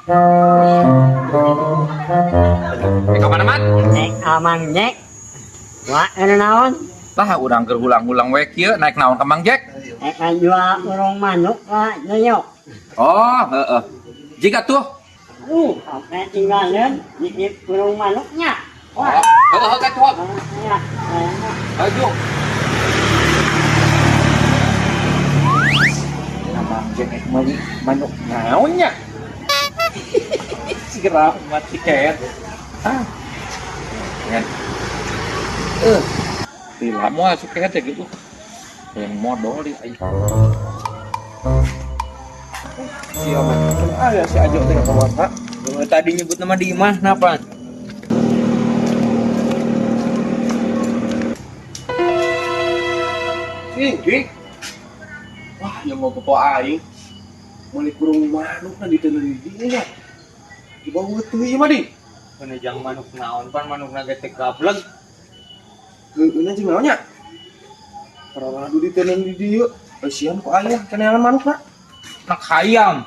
Kapan amat? Nek aman nyek. Wah, ada naon? Lah urang keur ulang-ulang we kieu naik naon ka Mang Jack? Nek jual urung manuk lah nyok. Oh, heeh. Jika tuh. Oke tinggalin di urung manuknya. Wah, Heeh ka tuh. ya. Ayo. Mang Jack manuk naonnya? Segera mati kayak. Kan. Tila mau asup kayak gitu. Yang modal di ayo. Siapa? Si Ajo teh kawan Pak. Tadi nyebut nama Dimas, kenapa? Dik. Wah, yang mau kepo aing. Mulai kurung manuk kan di tanah di ya. Di bawah teu ieu mah, Dik. Penejang manuk naon pan manuk nagetek gableg. Geuna jeung naonnya? Karena di tanah di dieu, sian ku aya keneangan manukna. Nak hayam.